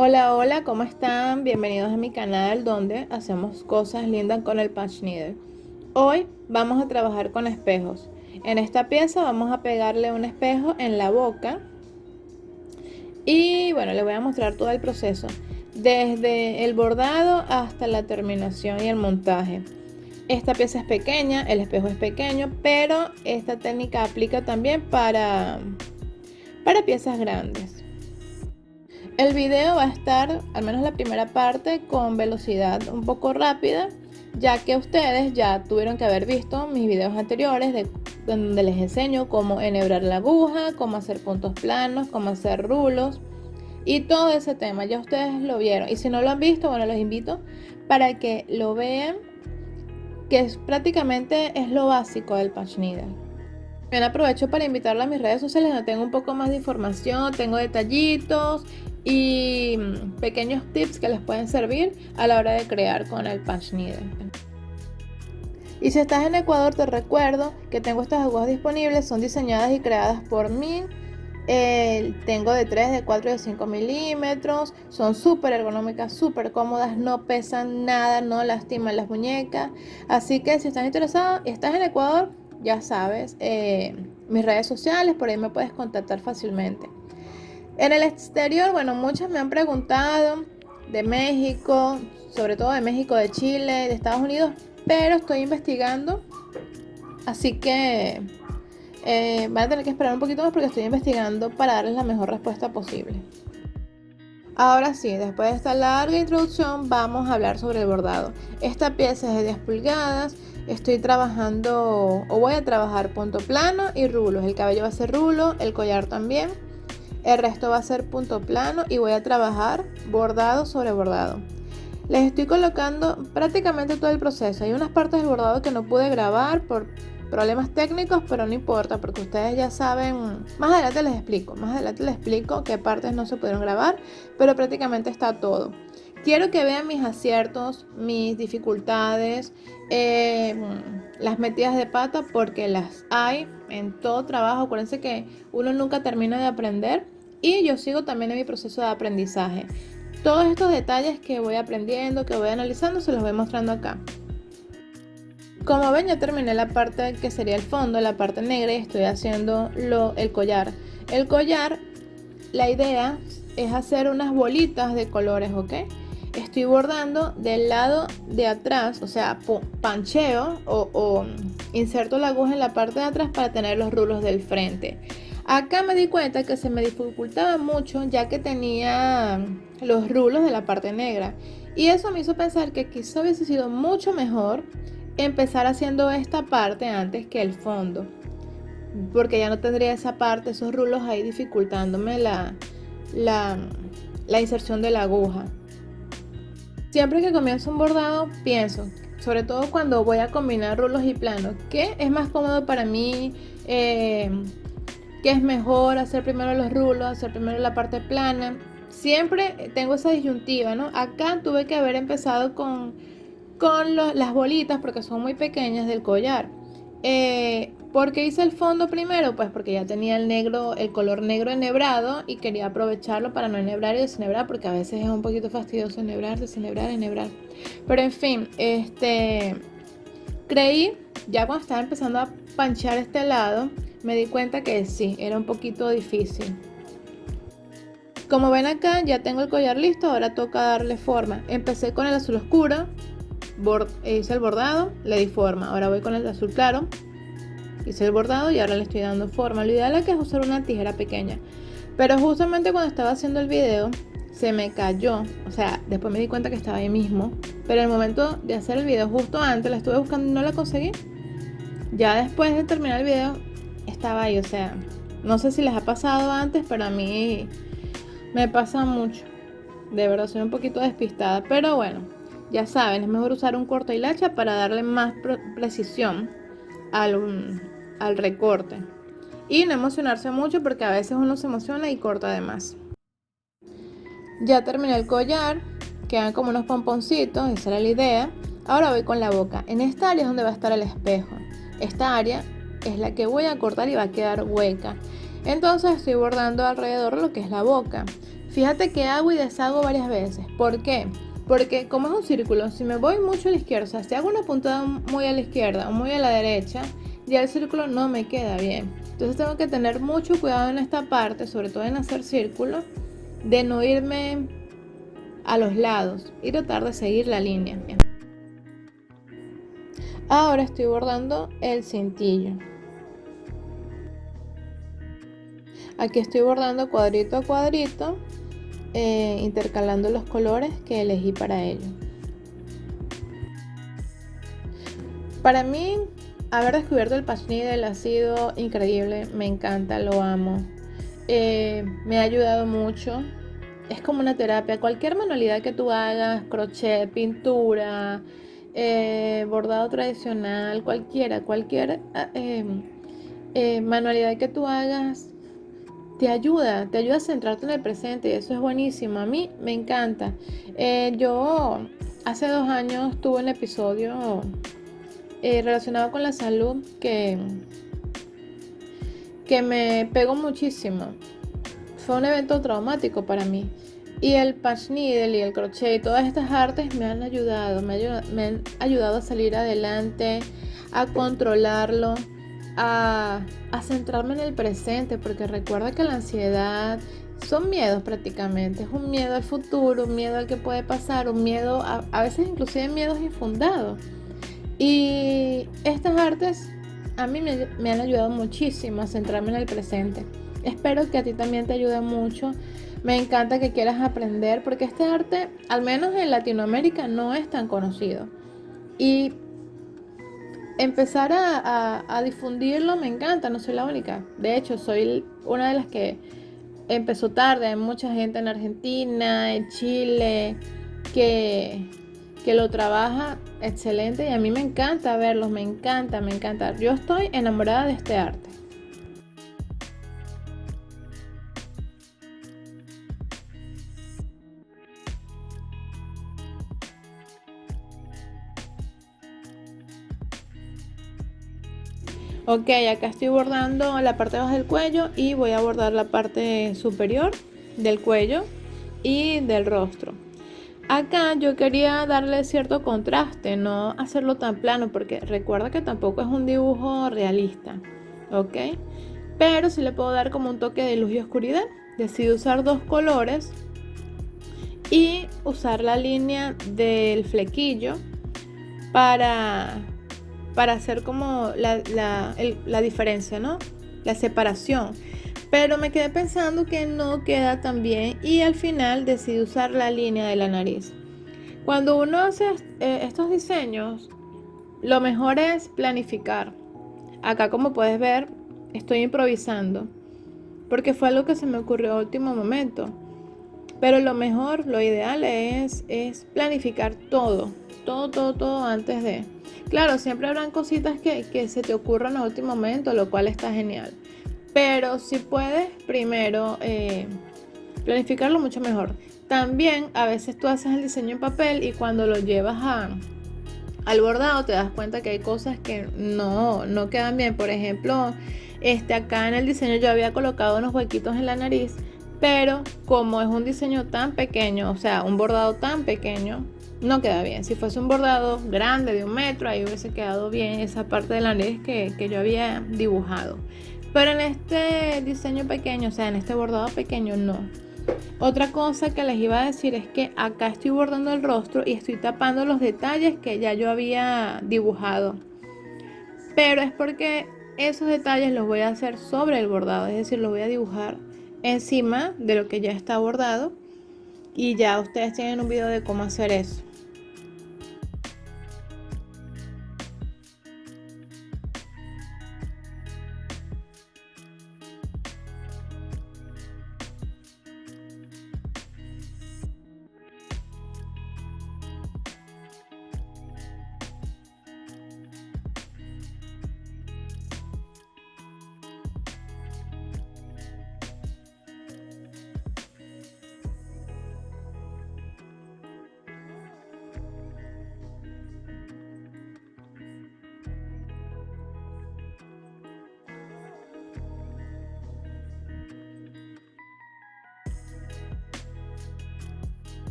Hola, hola, ¿cómo están? Bienvenidos a mi canal donde hacemos cosas lindas con el Patch Needle. Hoy vamos a trabajar con espejos. En esta pieza vamos a pegarle un espejo en la boca y bueno, les voy a mostrar todo el proceso, desde el bordado hasta la terminación y el montaje. Esta pieza es pequeña, el espejo es pequeño, pero esta técnica aplica también para piezas grandes. El video va a estar, al menos la primera parte, con velocidad un poco rápida, ya que ustedes ya tuvieron que haber visto mis videos anteriores donde les enseño cómo enhebrar la aguja, cómo hacer puntos planos, cómo hacer rulos y todo ese tema. Ya ustedes lo vieron. Y si no lo han visto, bueno, los invito para que lo vean, que prácticamente es lo básico del patch needle. Bien, aprovecho para invitarla a mis redes sociales donde tengo un poco más de información, tengo detallitos y pequeños tips que les pueden servir a la hora de crear con el patch needle. Y si estás en Ecuador, te recuerdo que tengo estas agujas disponibles, son diseñadas y creadas por mí. Tengo de 3, de 4 y de 5 milímetros, son súper ergonómicas, súper cómodas, no pesan nada, no lastiman las muñecas. Así que si estás interesado y estás en Ecuador, ya sabes, mis redes sociales, por ahí me puedes contactar fácilmente. En el exterior, bueno, muchas me han preguntado de México, sobre todo de México, de Chile, de Estados Unidos, pero estoy investigando, así que van a tener que esperar un poquito más porque estoy investigando para darles la mejor respuesta posible. Ahora sí, después de esta larga introducción, vamos a hablar sobre el bordado. Esta pieza es de 10 pulgadas. Estoy trabajando, o voy a trabajar punto plano y rulos. El cabello va a ser rulo, el collar también. El resto va a ser punto plano y voy a trabajar bordado sobre bordado. Les estoy colocando prácticamente todo el proceso. Hay unas partes del bordado que no pude grabar por problemas técnicos, pero no importa porque ustedes ya saben. Más adelante les explico qué partes no se pudieron grabar, pero prácticamente está todo. Quiero que vean mis aciertos, mis dificultades, las metidas de pata, porque las hay en todo trabajo. Acuérdense que uno nunca termina de aprender y yo sigo también en mi proceso de aprendizaje. Todos estos detalles que voy aprendiendo, que voy analizando, se los voy mostrando acá. Como ven, ya terminé la parte que sería el fondo, la parte negra, y estoy haciendo el collar. El collar, la idea es hacer unas bolitas de colores, ¿ok? Estoy bordando del lado de atrás, o sea, pancheo o inserto la aguja en la parte de atrás para tener los rulos del frente. Acá me di cuenta que se me dificultaba mucho ya que tenía los rulos de la parte negra. Y eso me hizo pensar que quizá hubiese sido mucho mejor empezar haciendo esta parte antes que el fondo. Porque ya no tendría esa parte, esos rulos ahí dificultándome la inserción de la aguja. Siempre que comienzo un bordado pienso, sobre todo cuando voy a combinar rulos y planos, ¿qué es más cómodo para mí? ¿Qué es mejor? Hacer primero los rulos, hacer primero la parte plana. Siempre tengo esa disyuntiva, ¿no? Acá tuve que haber empezado con las bolitas porque son muy pequeñas del collar. ¿Por qué hice el fondo primero? Pues porque ya tenía el color negro enhebrado y quería aprovecharlo para no enhebrar y desenhebrar, porque a veces es un poquito fastidioso enhebrar, desenhebrar, enhebrar. Pero en fin, creí, ya cuando estaba empezando a panchar este lado, me di cuenta que sí, era un poquito difícil. Como ven acá, ya tengo el collar listo, ahora toca darle forma. Empecé con el azul oscuro, hice el bordado, le di forma. Ahora voy con el azul claro, hice el bordado y ahora le estoy dando forma. Lo ideal es usar una tijera pequeña. Pero justamente cuando estaba haciendo el video, se me cayó. O sea, después me di cuenta que estaba ahí mismo. Pero en el momento de hacer el video, justo antes, la estuve buscando y no la conseguí. Ya después de terminar el video, estaba ahí. O sea, no sé si les ha pasado antes, pero a mí me pasa mucho. De verdad, soy un poquito despistada. Pero bueno, ya saben, es mejor usar un corto y hacha para darle más precisión al recorte. Y no emocionarse mucho porque a veces uno se emociona y corta de más. Ya terminé el collar, quedan como unos pomponcitos, esa era la idea. Ahora voy con la boca. En esta área es donde va a estar el espejo. Esta área es la que voy a cortar y va a quedar hueca. Entonces estoy bordando alrededor lo que es la boca. Fíjate que hago y deshago varias veces. ¿Por qué? Porque como es un círculo, si me voy mucho a la izquierda, o sea, si hago una puntada muy a la izquierda o muy a la derecha, ya el círculo no me queda bien. Entonces tengo que tener mucho cuidado en esta parte, sobre todo en hacer círculos, de no irme a los lados y tratar de seguir la línea. Ahora estoy bordando el cintillo. Aquí estoy bordando cuadrito a cuadrito, intercalando los colores que elegí para ello. Para mí, haber descubierto el patch needle ha sido increíble, me encanta, lo amo. Me ha ayudado mucho. Es como una terapia. Cualquier manualidad que tú hagas, crochet, pintura, bordado tradicional, cualquier manualidad que tú hagas, te ayuda a centrarte en el presente y eso es buenísimo. A mí me encanta. Yo hace 2 años tuve un episodio relacionado con la salud que me pegó muchísimo. Fue un evento traumático para mí. Y el patch needle y el crochet y todas estas artes me han ayudado, me han ayudado a salir adelante, a controlarlo, a centrarme en el presente, porque recuerda que la ansiedad son miedos prácticamente, es un miedo al futuro, un miedo al que puede pasar, un miedo, a veces inclusive miedos infundados. Y estas artes a mí me han ayudado muchísimo a centrarme en el presente. Espero que a ti también te ayude mucho. Me encanta que quieras aprender porque este arte, al menos en Latinoamérica, no es tan conocido. Y empezar a difundirlo me encanta, no soy la única. De hecho, soy una de las que empezó tarde. Hay mucha gente en Argentina, en Chile, que, que lo trabaja excelente y a mí me encanta verlos, me encanta, me encanta. Yo estoy enamorada de este arte. Ok, acá estoy bordando la parte baja del cuello y voy a bordar la parte superior del cuello y del rostro. Acá yo quería darle cierto contraste, no hacerlo tan plano, porque recuerda que tampoco es un dibujo realista, ¿ok? Pero sí le puedo dar como un toque de luz y oscuridad. Decidí usar 2 colores y usar la línea del flequillo para, para hacer como la diferencia, ¿no? La separación. Pero me quedé pensando que no queda tan bien y al final decidí usar la línea de la nariz. Cuando uno hace estos diseños, lo mejor es planificar. Acá, como puedes ver, estoy improvisando porque fue algo que se me ocurrió a último momento. Pero lo mejor, lo ideal es planificar todo antes de. Claro, siempre habrán cositas que se te ocurran a último momento, lo cual está genial. Pero si puedes, primero planificarlo mucho mejor. También a veces tú haces el diseño en papel y cuando lo llevas al bordado te das cuenta que hay cosas que no quedan bien. Por ejemplo, acá en el diseño yo había colocado unos huequitos en la nariz, pero como es un diseño tan pequeño, o sea, un bordado tan pequeño, no queda bien. Si fuese un bordado grande de 1 metro, ahí hubiese quedado bien esa parte de la nariz que yo había dibujado. Pero en este diseño pequeño, o sea, en este bordado pequeño, no. Otra cosa que les iba a decir es que acá estoy bordando el rostro y estoy tapando los detalles que ya yo había dibujado. Pero es porque esos detalles los voy a hacer sobre el bordado, es decir, los voy a dibujar encima de lo que ya está bordado y ya ustedes tienen un video de cómo hacer eso.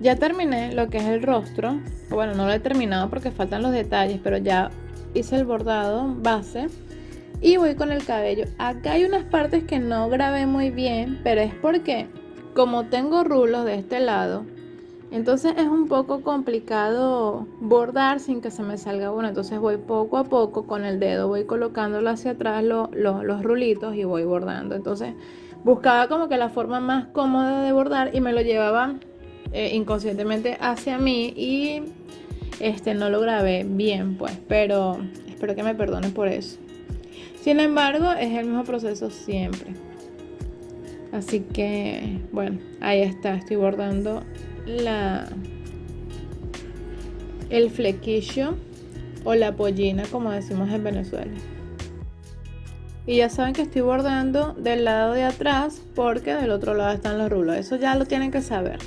Ya terminé lo que es el rostro. Bueno, no lo he terminado porque faltan los detalles, pero ya hice el bordado base. Y voy con el cabello. Acá hay unas partes que no grabé muy bien, pero es porque como tengo rulos de este lado, entonces es un poco complicado bordar sin que se me salga uno. Entonces voy poco a poco con el dedo, voy colocándolo hacia atrás los rulitos y voy bordando. Entonces buscaba como que la forma más cómoda de bordar y me lo llevaba inconscientemente hacia mí y no lo grabé bien pues, pero espero que me perdonen por eso. Sin embargo, es el mismo proceso siempre. Así que, bueno, ahí está. Estoy bordando el flequillo o la pollina, como decimos en Venezuela. Y ya saben que estoy bordando del lado de atrás porque del otro lado están los rulos. Eso ya lo tienen que saber.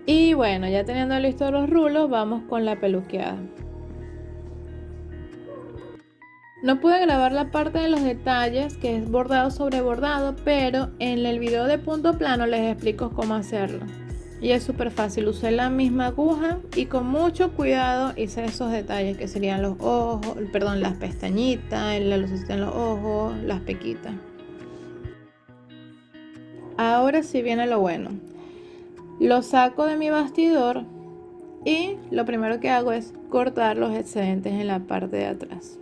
Y bueno, ya teniendo listos los rulos, vamos con la peluqueada. No pude grabar la parte de los detalles, que es bordado sobre bordado, pero en el video de punto plano les explico cómo hacerlo. Y es súper fácil, usé la misma aguja y con mucho cuidado hice esos detalles que serían los ojos, perdón, las pestañitas, la lucecita en los ojos, las pequitas. Ahora sí viene lo bueno. Lo saco de mi bastidor y lo primero que hago es cortar los excedentes en la parte de atrás.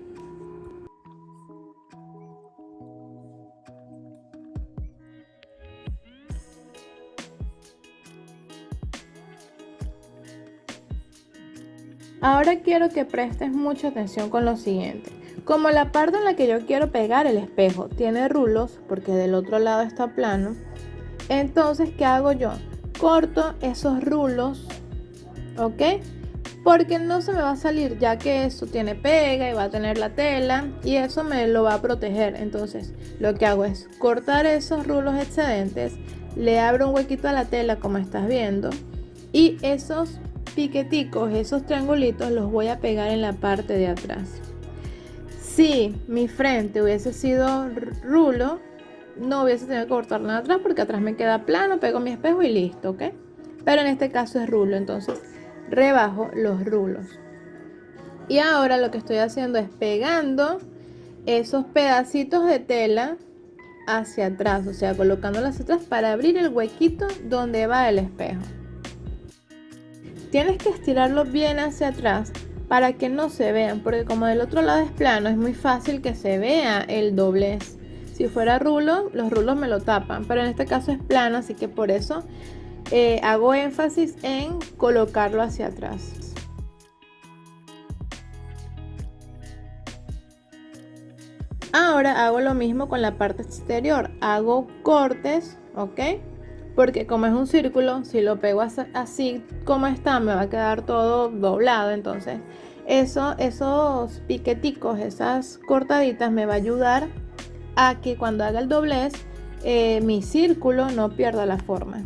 Ahora quiero que prestes mucha atención con lo siguiente. Como la parte en la que yo quiero pegar el espejo tiene rulos, porque del otro lado está plano, entonces, ¿qué hago yo? Corto esos rulos, ¿ok? Porque no se me va a salir, ya que eso tiene pega y va a tener la tela y eso me lo va a proteger. Entonces, lo que hago es cortar esos rulos excedentes, le abro un huequito a la tela como estás viendo y esos piqueticos, esos triangulitos los voy a pegar en la parte de atrás. Si mi frente hubiese sido rulo, no hubiese tenido que cortar nada atrás porque atrás me queda plano, pego mi espejo y listo, ¿ok? Pero en este caso es rulo, entonces rebajo los rulos. Y ahora lo que estoy haciendo es pegando esos pedacitos de tela hacia atrás, o sea, colocándolos hacia atrás para abrir el huequito donde va el espejo. Tienes que estirarlo bien hacia atrás para que no se vean, porque como del otro lado es plano, es muy fácil que se vea el doblez. Si fuera rulo, los rulos me lo tapan, pero en este caso es plano, así que por eso hago énfasis en colocarlo hacia atrás. Ahora hago lo mismo con la parte exterior, hago cortes, ¿ok? Porque como es un círculo, si lo pego así como está, me va a quedar todo doblado. Entonces, esos piqueticos, esas cortaditas me va a ayudar a que cuando haga el doblez, mi círculo no pierda la forma.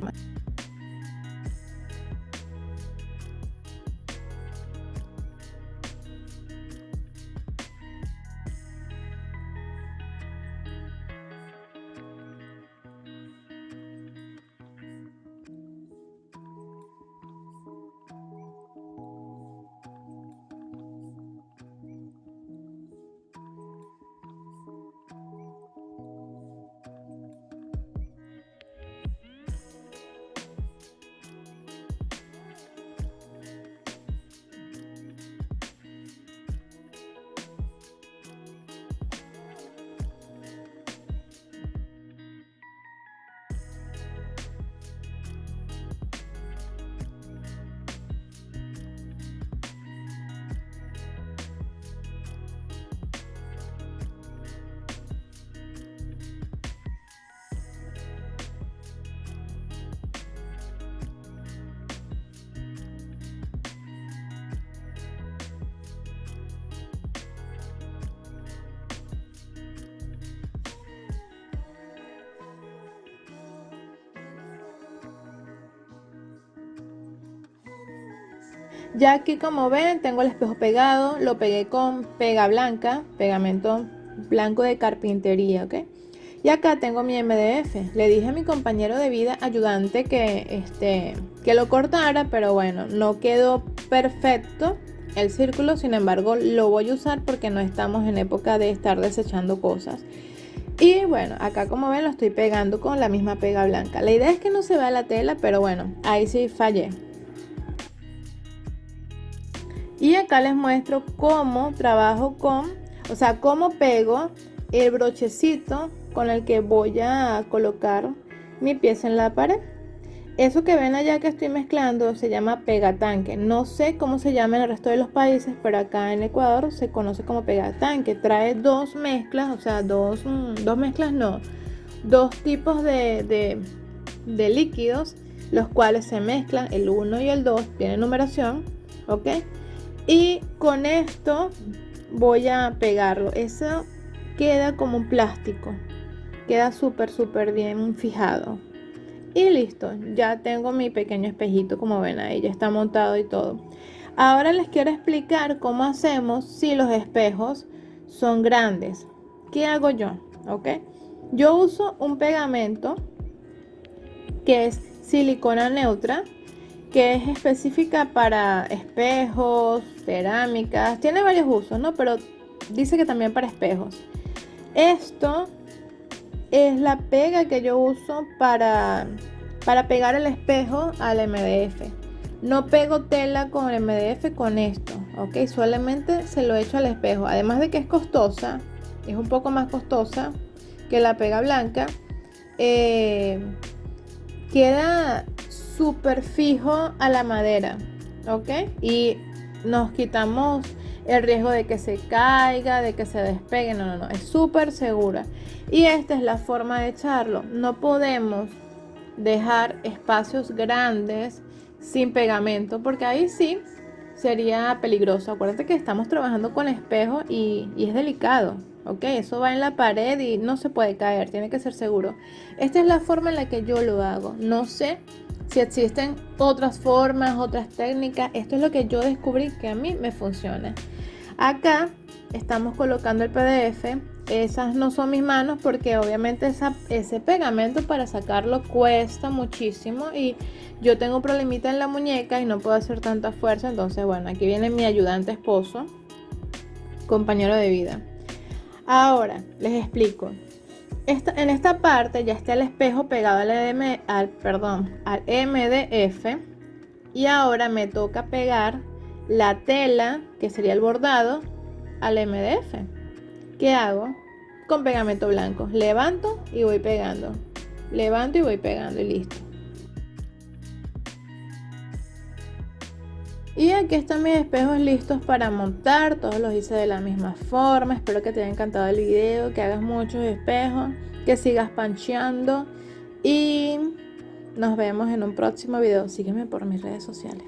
Ya aquí, como ven, tengo el espejo pegado, lo pegué con pega blanca, pegamento blanco de carpintería, ¿ok? Y acá tengo mi MDF. Le dije a mi compañero de vida ayudante que lo cortara, pero bueno, no quedó perfecto el círculo. Sin embargo, lo voy a usar porque no estamos en época de estar desechando cosas. Y bueno, acá como ven lo estoy pegando con la misma pega blanca. La idea es que no se vea la tela, pero bueno, ahí sí fallé. Y acá les muestro cómo trabajo cómo pego el brochecito con el que voy a colocar mi pieza en la pared. Eso que ven allá que estoy mezclando se llama pegatanque. No sé cómo se llama en el resto de los países, pero acá en Ecuador se conoce como pegatanque. Trae dos mezclas, o sea, dos mezclas no, dos tipos de líquidos, los cuales se mezclan, el 1 y el 2, tiene numeración, ¿ok? Y con esto voy a pegarlo. Eso queda como un plástico. Queda súper bien fijado. Y listo. Ya tengo mi pequeño espejito, como ven ahí. Ya está montado y todo. Ahora les quiero explicar cómo hacemos si los espejos son grandes. ¿Qué hago yo? ¿Ok? Yo uso un pegamento que es silicona neutra, que es específica para espejos, cerámicas, tiene varios usos, ¿no? Pero dice que también para espejos. Esto es la pega que yo uso para pegar el espejo al MDF. No pego tela con el MDF con esto, ¿ok? Solamente se lo echo al espejo. Además de que es costosa, es un poco más costosa que la pega blanca. Queda súper fijo a la madera, ¿ok? Y nos quitamos el riesgo de que se caiga, de que se despegue. No, es súper segura. Y esta es la forma de echarlo. No podemos dejar espacios grandes sin pegamento, porque ahí sí sería peligroso. Acuérdate que estamos trabajando con espejo y es delicado, ¿ok? Eso va en la pared y no se puede caer, tiene que ser seguro. Esta es la forma en la que yo lo hago. No sé si existen otras formas, otras técnicas. Esto es lo que yo descubrí que a mí me funciona. Acá estamos colocando el PDF. Esas no son mis manos porque obviamente ese pegamento para sacarlo cuesta muchísimo y yo tengo un problemita en la muñeca y no puedo hacer tanta fuerza. Entonces, bueno, aquí viene mi ayudante esposo, compañero de vida. Ahora, les explico. En esta parte ya está el espejo pegado al MDF y ahora me toca pegar la tela, que sería el bordado, al MDF. ¿Qué hago? Con pegamento blanco. Levanto y voy pegando. Levanto y voy pegando y listo. Y aquí están mis espejos listos para montar. Todos los hice de la misma forma. Espero que te haya encantado el video, que hagas muchos espejos, que sigas pancheando. Y nos vemos en un próximo video. Sígueme por mis redes sociales.